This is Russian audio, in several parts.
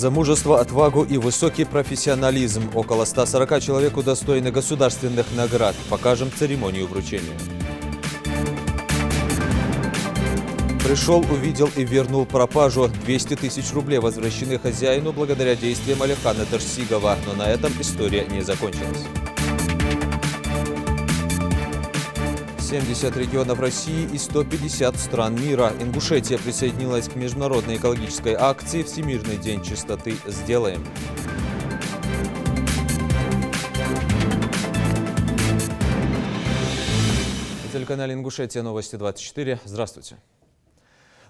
За мужество, отвагу и высокий профессионализм около 140 человек удостоены государственных наград. Покажем церемонию вручения. Пришел, увидел и вернул пропажу. 200 тысяч рублей возвращены хозяину благодаря действиям Алихана Терсигова. Но на этом история не закончилась. 70 регионов России и 150 стран мира. Ингушетия присоединилась к международной экологической акции «Всемирный день чистоты. Сделаем». На телеканале «Ингушетия» новости 24. Здравствуйте.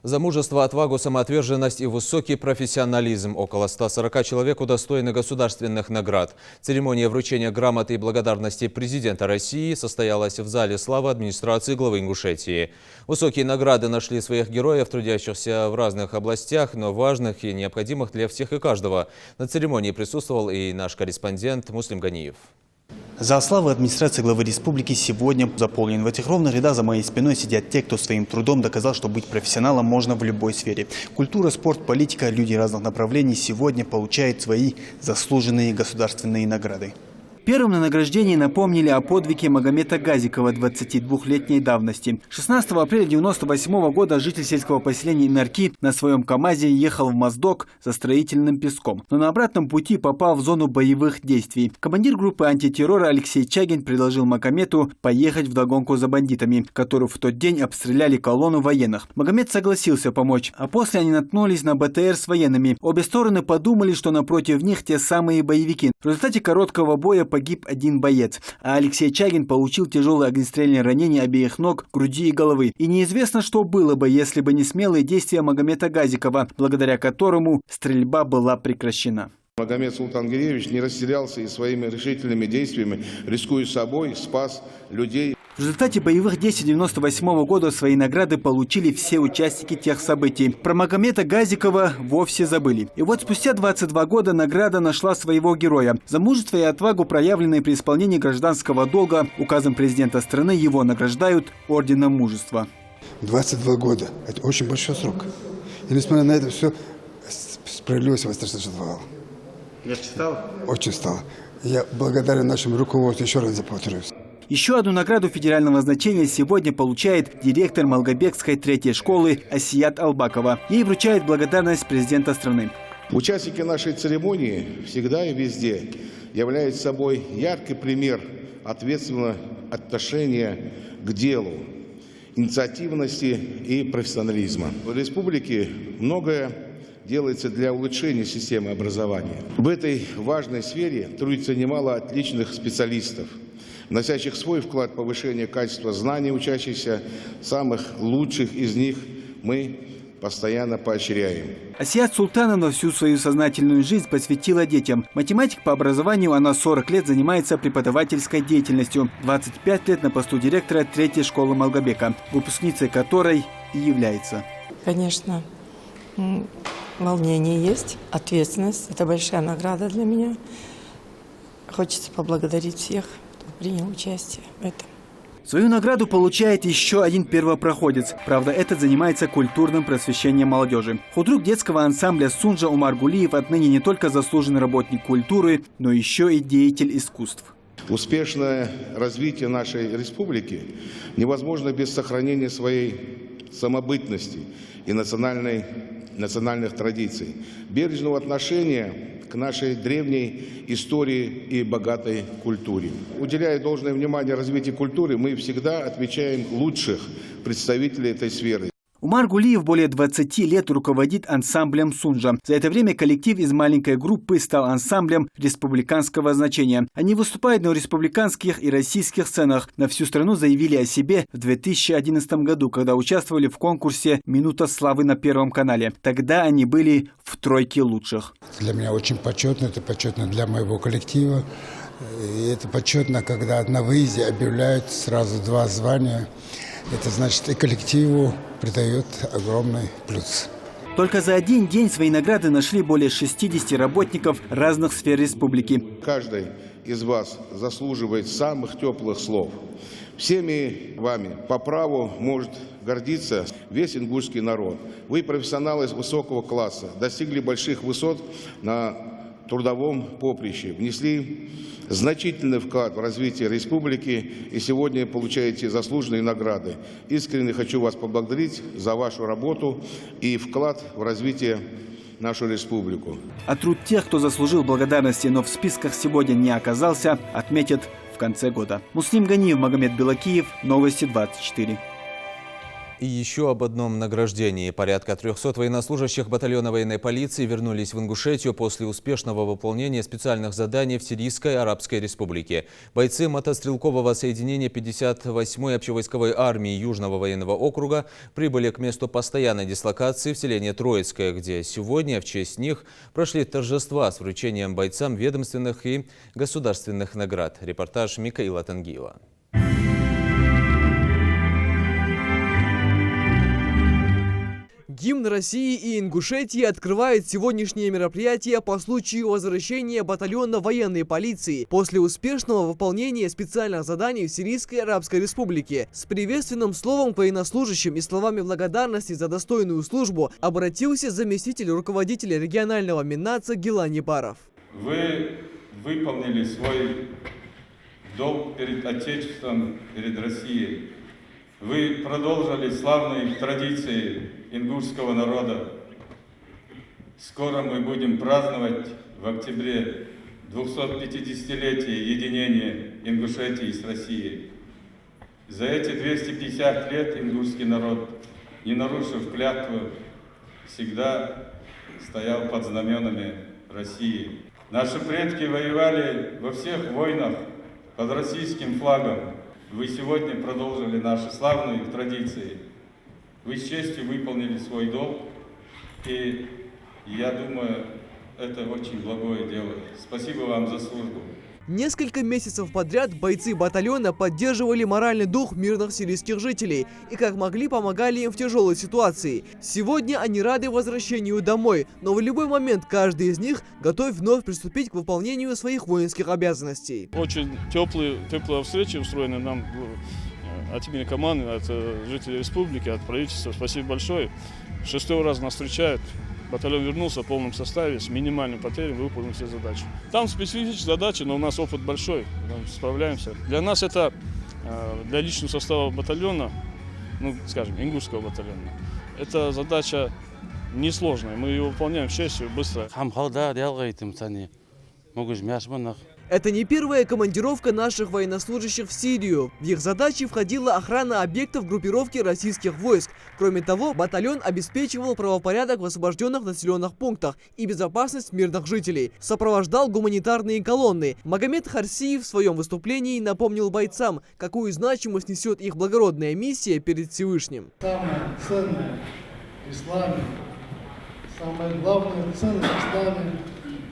За мужество, отвагу, самоотверженность и высокий профессионализм около 140 человек удостоены государственных наград. Церемония вручения грамоты и благодарности президента России состоялась в зале славы администрации главы Ингушетии. Высокие награды нашли своих героев, трудящихся в разных областях, но важных и необходимых для всех и каждого. На церемонии присутствовал и наш корреспондент Муслим Ганиев. Зал славы администрации главы республики сегодня заполнен. В этих ровных рядах за моей спиной сидят те, кто своим трудом доказал, что быть профессионалом можно в любой сфере. Культура, спорт, политика, люди разных направлений сегодня получают свои заслуженные государственные награды. Первым на награждении напомнили о подвиге Магомета Газикова 22-летней давности. 16 апреля 1998 года житель сельского поселения Инарки на своем КАМАЗе ехал в Моздок за строительным песком, но на обратном пути попал в зону боевых действий. Командир группы антитеррора Алексей Чагин предложил Магомету поехать вдогонку за бандитами, которые в тот день обстреляли колонну военных. Магомет согласился помочь, а после они наткнулись на БТР с военными. Обе стороны подумали, что напротив них те самые боевики. В результате короткого боя погиб один боец, а Алексей Чагин получил тяжелое огнестрельное ранение обеих ног, груди и головы. И неизвестно, что было бы, если бы не смелые действия Магомета Газикова, благодаря которому стрельба была прекращена. Магомет Султангиреевич не растерялся и своими решительными действиями, рискуя собой, спас людей. В результате боевых действий 1998 года свои награды получили все участники тех событий. Про Магомета Газикова вовсе забыли. И вот спустя 22 года награда нашла своего героя. За мужество и отвагу, проявленные при исполнении гражданского долга, указом президента страны его награждают орденом мужества. 22 года. Это очень большой срок. И несмотря на это все, справедливость восторжествовала. Легче стало? Очень стало. Я благодарен нашему руководству, еще раз повторюсь. Еще одну награду федерального значения сегодня получает директор Малгобекской 3-й школы Асият Албакова. Ей вручает благодарность президента страны. Участники нашей церемонии всегда и везде являются собой яркий пример ответственного отношения к делу, инициативности и профессионализма. В республике многое делается для улучшения системы образования. В этой важной сфере трудится немало отличных специалистов, вносящих свой вклад в повышение качества знаний учащихся. Самых лучших из них мы постоянно поощряем. Асият Султановна всю свою сознательную жизнь посвятила детям. Математик по образованию, она 40 лет занимается преподавательской деятельностью. 25 лет на посту директора 3-й школы Малгобека, выпускницей которой и является. Конечно, волнение есть, ответственность. Это большая награда для меня. Хочется поблагодарить всех, кто принял участие в этом. Свою награду получает еще один первопроходец. Правда, этот занимается культурным просвещением молодежи. Худрук детского ансамбля «Сунжа» Умар Гулиев отныне не только заслуженный работник культуры, но еще и деятель искусств. Успешное развитие нашей республики невозможно без сохранения своей самобытности и национальных традиций, бережного отношения к нашей древней истории и богатой культуре. Уделяя должное внимание развитию культуры, мы всегда отмечаем лучших представителей этой сферы. Умар Гулиев более 20 лет руководит ансамблем «Сунжа». За это время коллектив из маленькой группы стал ансамблем республиканского значения. Они выступают на республиканских и российских сценах. На всю страну заявили о себе в 2011 году, когда участвовали в конкурсе «Минута славы» на Первом канале. Тогда они были в тройке лучших. Для меня очень почетно, это почетно для моего коллектива. И это почетно, когда на выезде объявляют сразу 2 звания. Это значит, и коллективу придает огромный плюс. Только за один день свои награды нашли более 60 работников разных сфер республики. Каждый из вас заслуживает самых теплых слов. Всеми вами по праву может гордиться весь ингушский народ. Вы профессионалы высокого класса, достигли больших высот на трудовом поприще, внесли значительный вклад в развитие республики и сегодня получаете заслуженные награды. Искренне хочу вас поблагодарить за вашу работу и вклад в развитие нашу республику. А труд тех, кто заслужил благодарности, но в списках сегодня не оказался, отметят в конце года. Муслим Ганиев, Магомед Белакиев, Новости 24. И еще об одном награждении. Порядка 300 военнослужащих батальона военной полиции вернулись в Ингушетию после успешного выполнения специальных заданий в Сирийской Арабской Республике. Бойцы мотострелкового соединения 58-й общевойсковой армии Южного военного округа прибыли к месту постоянной дислокации в селение Троицкое, где сегодня в честь них прошли торжества с вручением бойцам ведомственных и государственных наград. Репортаж Микаила Тангиева. Гимн России и Ингушетии открывает сегодняшнее мероприятие по случаю возвращения батальона военной полиции после успешного выполнения специальных заданий в Сирийской Арабской Республике. С приветственным словом к военнослужащим и словами благодарности за достойную службу обратился заместитель руководителя регионального Миннаца Гилан Ебаров. Вы выполнили свой долг перед Отечеством, перед Россией. Вы продолжили славные традиции ингушского народа. Скоро мы будем праздновать в октябре 250-летие единения Ингушетии с Россией. За эти 250 лет ингушский народ, не нарушив клятву, всегда стоял под знаменами России. Наши предки воевали во всех войнах под российским флагом. Вы сегодня продолжили наши славные традиции. Вы с честью выполнили свой долг, и я думаю, это очень благое дело. Спасибо вам за службу. Несколько месяцев подряд бойцы батальона поддерживали моральный дух мирных сирийских жителей и как могли помогали им в тяжелой ситуации. Сегодня они рады возвращению домой, но в любой момент каждый из них готов вновь приступить к выполнению своих воинских обязанностей. Очень теплая встреча устроена нам от имени команды, от жителей республики, от правительства. Спасибо большое. 6-й раз нас встречают. Батальон вернулся в полном составе, с минимальным потерями выполнил все задачи. Там специфические задачи, но у нас опыт большой, мы справляемся. Для нас это, для личного состава батальона, ну, скажем, ингушского батальона, это задача несложная. Мы ее выполняем с честью, быстро. Это не первая командировка наших военнослужащих в Сирию. В их задачи входила охрана объектов группировки российских войск. Кроме того, батальон обеспечивал правопорядок в освобожденных населенных пунктах и безопасность мирных жителей. Сопровождал гуманитарные колонны. Магомед Харсиев в своем выступлении напомнил бойцам, какую значимость несет их благородная миссия перед Всевышним. Самое ценное в исламе, самая главная ценность в исламе,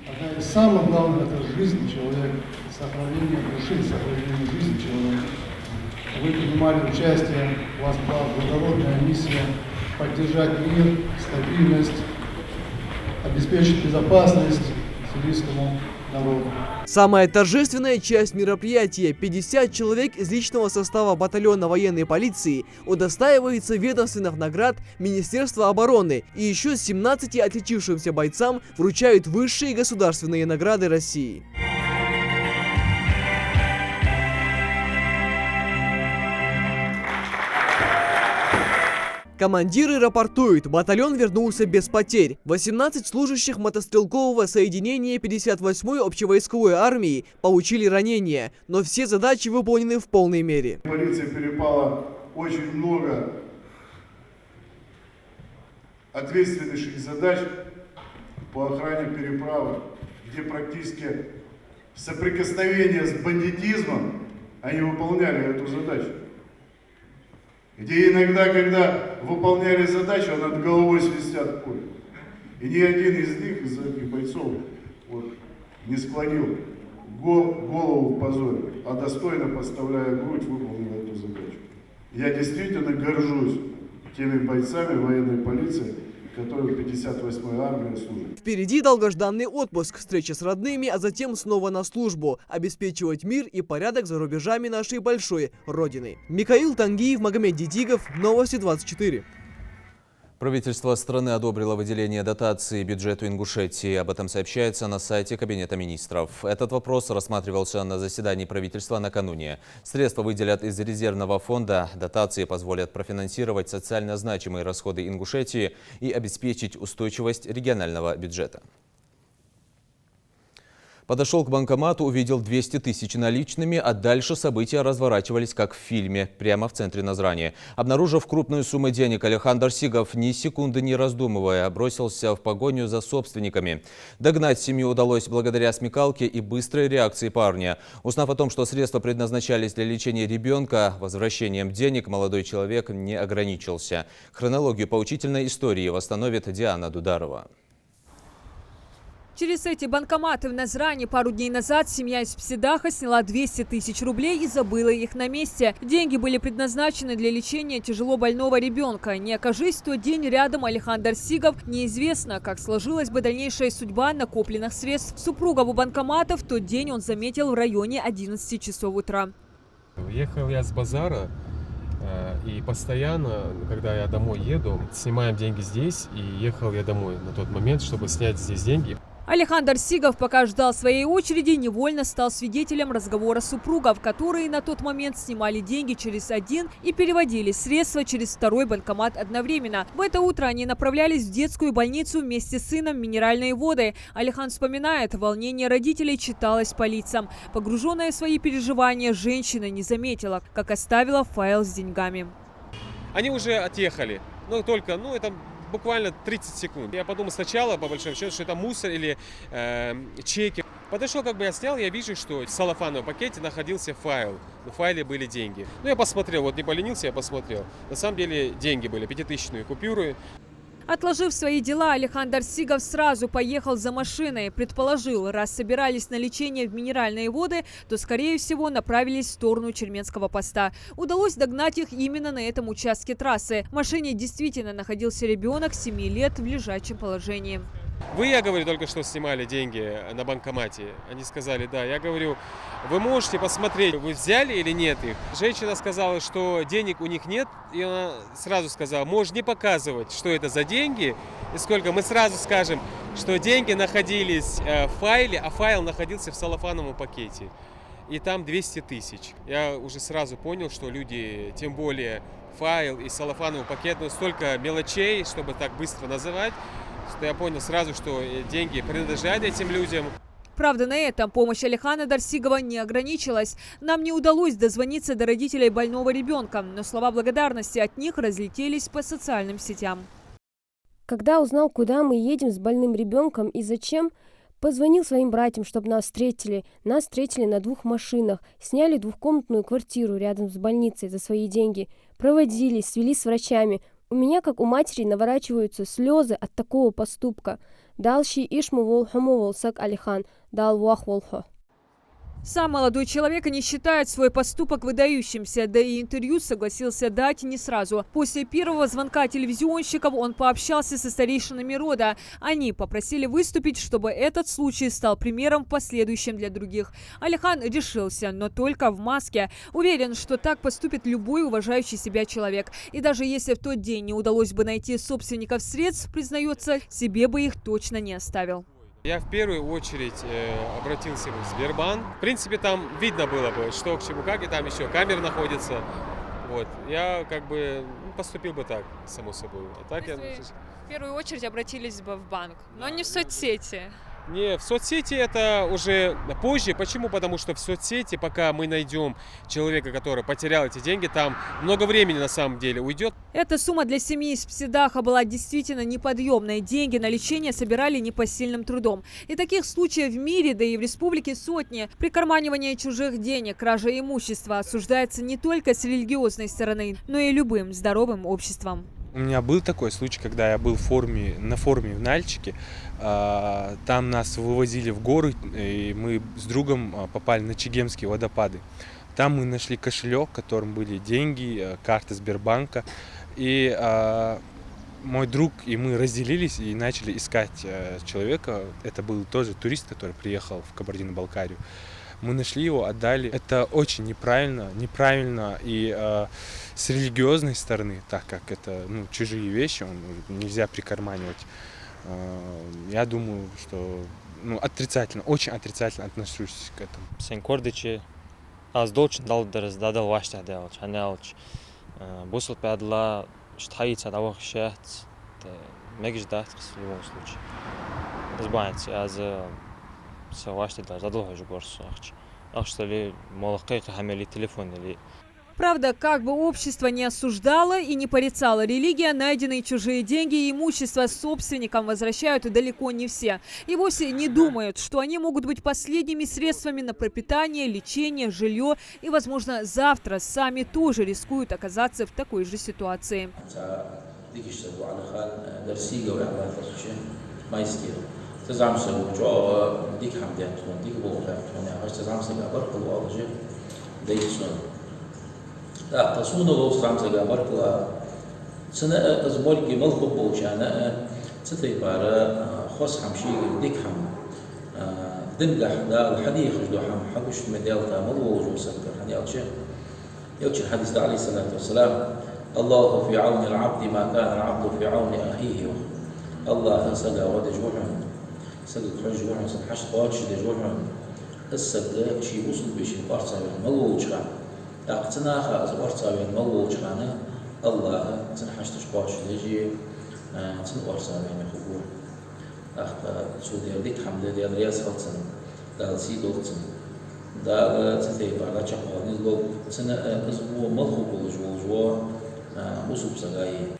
одна из самых главных – это жизнь человека, сохранение души, сохранение жизни человека. Вы принимали участие, у вас была благородная миссия поддержать мир, стабильность, обеспечить безопасность сирийскому народу. Самая торжественная часть мероприятия – 50 человек из личного состава батальона военной полиции удостаивается ведомственных наград Министерства обороны, и еще 17 отличившимся бойцам вручают высшие государственные награды России. Командиры рапортуют, батальон вернулся без потерь. 18 служащих мотострелкового соединения 58-й общевойсковой армии получили ранения, но все задачи выполнены в полной мере. Полиции перепало очень много ответственных задач по охране переправы, где практически соприкосновение с бандитизмом они выполняли эту задачу. Где иногда, когда выполняли задачу, над головой свистят пули. И ни один из них, из этих бойцов, не склонил голову в позоре, а достойно, подставляя грудь, выполнил эту задачу. Я действительно горжусь теми бойцами военной полиции, который в 58-й армии служит. Впереди долгожданный отпуск, встреча с родными, а затем снова на службу. Обеспечивать мир и порядок за рубежами нашей большой родины. Михаил Тангиев, Магомед Дидигов, Новости 24. Правительство страны одобрило выделение дотации бюджету Ингушетии. Об этом сообщается на сайте Кабинета министров. Этот вопрос рассматривался на заседании правительства накануне. Средства выделят из резервного фонда. Дотации позволят профинансировать социально значимые расходы Ингушетии и обеспечить устойчивость регионального бюджета. Подошел к банкомату, увидел 200 тысяч наличными, а дальше события разворачивались как в фильме, прямо в центре Назрани. Обнаружив крупную сумму денег, Алихан Дарсигов, ни секунды не раздумывая, бросился в погоню за собственниками. Догнать семью удалось благодаря смекалке и быстрой реакции парня. Узнав о том, что средства предназначались для лечения ребенка, возвращением денег молодой человек не ограничился. Хронологию поучительной истории восстановит Диана Дударова. Через эти банкоматы в Назрани пару дней назад семья из Псидаха сняла 200 тысяч рублей и забыла их на месте. Деньги были предназначены для лечения тяжело больного ребенка. Не окажись в тот день рядом Алихан Дарсигов, неизвестно, как сложилась бы дальнейшая судьба накопленных средств. Супруга у банкомата в тот день он заметил в районе 11 часов утра. Ехал я с базара, и постоянно, когда я домой еду, снимаем деньги здесь, и ехал я домой на тот момент, чтобы снять здесь деньги. Алихан Дарсигов, пока ждал своей очереди, невольно стал свидетелем разговора супругов, которые на тот момент снимали деньги через один и переводили средства через второй банкомат одновременно. В это утро они направлялись в детскую больницу вместе с сыном в минеральные воды. Алихан вспоминает, волнение родителей читалось по лицам. Погруженная в свои переживания, женщина не заметила, как оставила файл с деньгами. Они уже отъехали, это буквально 30 секунд. Я подумал сначала, по большому счету, что это мусор или чеки. Подошел, я снял, я вижу, что в салофановом пакете находился файл. В файле были деньги. Я посмотрел, не поленился, я посмотрел. На самом деле деньги были, 5000-ные купюры. Отложив свои дела, Алихан Дарсигов сразу поехал за машиной. Предположил, раз собирались на лечение в минеральные воды, то, скорее всего, направились в сторону Черменского поста. Удалось догнать их именно на этом участке трассы. В машине действительно находился ребенок 7 лет в лежачем положении. Я говорю, только что снимали деньги на банкомате. Они сказали, да. Я говорю, вы можете посмотреть, вы взяли или нет их. Женщина сказала, что денег у них нет. И она сразу сказала, можешь не показывать, что это за деньги и сколько. Мы сразу скажем, что деньги находились в файле, а файл находился в салофановом пакете. И там 200 тысяч. Я уже сразу понял, что люди, тем более файл и салофановый пакет, столько мелочей, чтобы так быстро называть. Я понял сразу, что деньги принадлежат этим людям. Правда, на этом помощь Алихана Дарсигова не ограничилась. Нам не удалось дозвониться до родителей больного ребенка, но слова благодарности от них разлетелись по социальным сетям. Когда узнал, куда мы едем с больным ребенком и зачем, позвонил своим братьям, чтобы нас встретили. Нас встретили на 2 машинах, сняли 2-комнатную квартиру рядом с больницей за свои деньги, проводили, свели с врачами. У меня, как у матери, наворачиваются слезы от такого поступка. Далши ишму волхому волсак Алихан, дал вах волхо. Сам молодой человек не считает свой поступок выдающимся, да и интервью согласился дать не сразу. После первого звонка телевизионщиков он пообщался со старейшинами рода. Они попросили выступить, чтобы этот случай стал примером в последующем для других. Алихан решился, но только в маске. Уверен, что так поступит любой уважающий себя человек. И даже если в тот день не удалось бы найти собственников средств, признается, себе бы их точно не оставил. Я в первую очередь обратился в Сбербанк. В принципе, там видно было бы, что к чему, как, и там еще камера находится. Я поступил бы так, само собой. А так в первую очередь обратились бы в банк, но не в соцсети. Не, в соцсети это уже позже. Почему? Потому что в соцсети, пока мы найдем человека, который потерял эти деньги, там много времени на самом деле уйдет. Эта сумма для семьи из Псидаха была действительно неподъемной. Деньги на лечение собирали непосильным трудом. И таких случаев в мире, да и в республике сотни. Прикарманивание чужих денег, кража имущества осуждается не только с религиозной стороны, но и любым здоровым обществом. У меня был такой случай, когда я был на форуме в Нальчике. Там нас вывозили в горы, и мы с другом попали на Чегемские водопады. Там мы нашли кошелек, в котором были деньги, карта Сбербанка. И мой друг и мы разделились и начали искать человека. Это был тоже турист, который приехал в Кабардино-Балкарию. Мы нашли его, отдали. Это очень неправильно и с религиозной стороны, так как это чужие вещи, нельзя прикарманивать. Я думаю, что отрицательно, очень отрицательно отношусь к этому. Sen kordici az dolç daldırız dadal vaşta delç hanelç бусл пядла штхайца давах шат мегждат в любом случае. Избавиться аз савашта дадал хожу горсу ахч. Что ли молокай хамели телефон или. Правда, как бы общество не осуждало и не порицало религия, найденные чужие деньги и имущество собственникам возвращают далеко не все. И вовсе не думают, что они могут быть последними средствами на пропитание, лечение, жилье. И, возможно, завтра сами тоже рискуют оказаться в такой же ситуации. Да, посунуло срамсага маркла. Цена азбольки малку получана. цتي بارا خص حمشي ديك حم دمجح دا الحديث خجدو حم حقوش مديالتا مضوج وسكر حديالشي يوتش الحديث عليه الصلاة والسلام الله في عون العبد ما كان العبد في عون أخيه الله سجى ود جوعهم سجى خرج جوعهم سبحش قاتش جوعهم السجى شيء وصل بشي قارصة مضوج خان اقتناخ از قارصة مضوج خانه الله سنحش تشقاش لجي تن قارصة خبور أخذ سودي ديك حمد دي رياس خلصن دال سي دولتن دا تتي بعد شقة نزلوا سنة أسبوع ملخوب الجوا مصوب سجاي.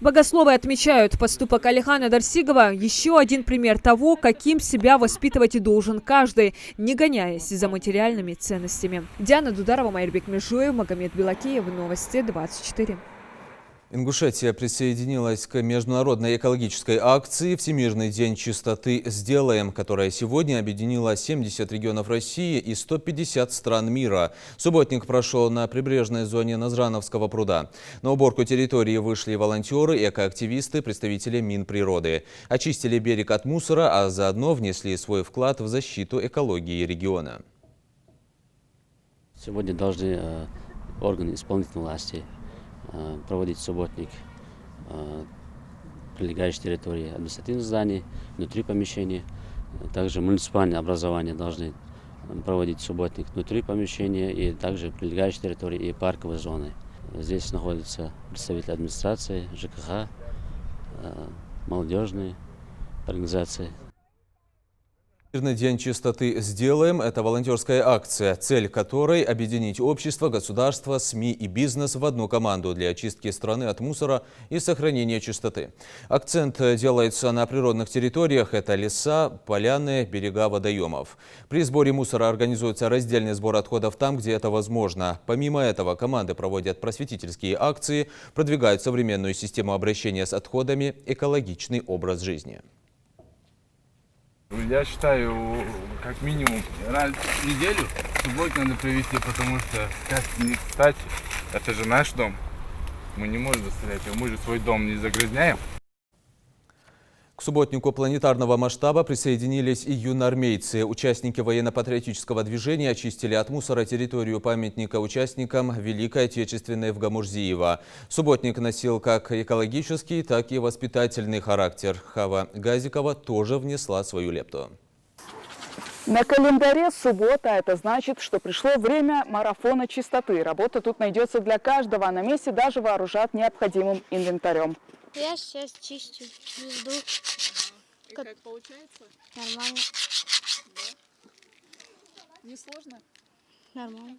Богословы отмечают поступок Алихана Дарсигова еще один пример того, каким себя воспитывать и должен каждый, не гоняясь за материальными ценностями. Диана Дударова, Майрбек Межуев, Магомед Белакеев, Новости 24. Ингушетия присоединилась к международной экологической акции «Всемирный день чистоты сделаем», которая сегодня объединила 70 регионов России и 150 стран мира. Субботник прошел на прибрежной зоне Назрановского пруда. На уборку территории вышли волонтеры, экоактивисты, представители Минприроды. Очистили берег от мусора, а заодно внесли свой вклад в защиту экологии региона. Сегодня должны органы исполнительной власти проводить субботник прилегающей территории административных зданий, внутри помещения. Также муниципальные образования должны проводить субботник внутри помещения и также прилегающей территории и парковой зоны. Здесь находятся представители администрации, ЖКХ, молодежные организации. Всемирный день чистоты сделаем – это волонтерская акция, цель которой – объединить общество, государство, СМИ и бизнес в одну команду для очистки страны от мусора и сохранения чистоты. Акцент делается на природных территориях – это леса, поляны, берега водоемов. При сборе мусора организуется раздельный сбор отходов там, где это возможно. Помимо этого, команды проводят просветительские акции, продвигают современную систему обращения с отходами, экологичный образ жизни. Я считаю, как минимум раз в неделю субботу надо провести, потому что сейчас не кстати. Это же наш дом. Мы не можем засорять его, мы же свой дом не загрязняем. К субботнику планетарного масштаба присоединились и юноармейцы. Участники военно-патриотического движения очистили от мусора территорию памятника участникам Великой Отечественной в Гамурзиево. Субботник носил как экологический, так и воспитательный характер. Хава Газикова тоже внесла свою лепту. На календаре суббота, это значит, что пришло время марафона чистоты. Работа тут найдется для каждого, а на месте даже вооружат необходимым инвентарем. Я сейчас чищу звезду. И как получается? Нормально. Да? Не сложно? Нормально.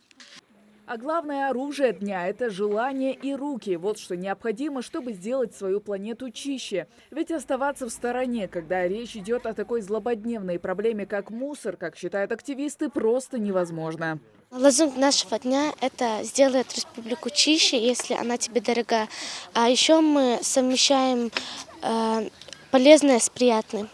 А главное оружие дня – это желание и руки. Вот что необходимо, чтобы сделать свою планету чище. Ведь оставаться в стороне, когда речь идет о такой злободневной проблеме, как мусор, как считают активисты, просто невозможно. Лозунг нашего дня – это сделает республику чище, если она тебе дорога. А еще мы совмещаем полезное с приятным.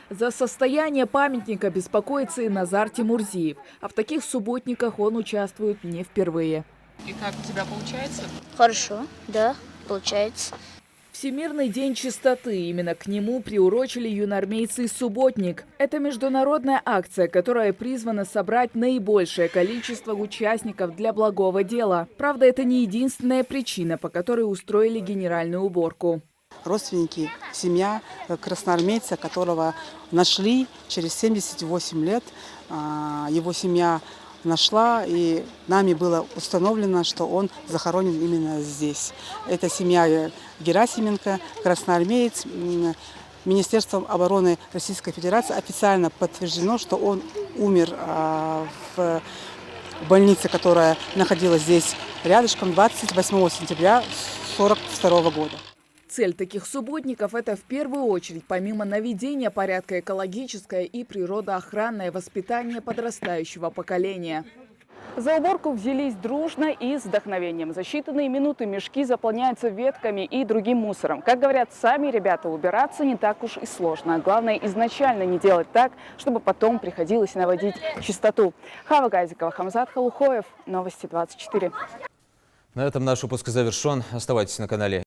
За состояние памятника беспокоится и Назар Тимурзиев. А в таких субботниках он участвует не впервые. И как у тебя получается? Хорошо, да, получается. Всемирный день чистоты. Именно к нему приурочили юноармейцы «Субботник». Это международная акция, которая призвана собрать наибольшее количество участников для благого дела. Правда, это не единственная причина, по которой устроили генеральную уборку. Родственники, семья красноармейца, которого нашли через 78 лет. Его семья нашла, и нами было установлено, что он захоронен именно здесь. Это семья Герасименко, красноармеец. Министерством обороны Российской Федерации официально подтверждено, что он умер в больнице, которая находилась здесь рядышком 28 сентября 1942 года. Цель таких субботников – это в первую очередь, помимо наведения порядка, экологическое и природоохранное воспитание подрастающего поколения. За уборку взялись дружно и с вдохновением. За считанные минуты мешки заполняются ветками и другим мусором. Как говорят сами ребята, убираться не так уж и сложно. Главное изначально не делать так, чтобы потом приходилось наводить чистоту. Хава Газикова, Хамзат Халухоев, Новости 24. На этом наш выпуск завершен. Оставайтесь на канале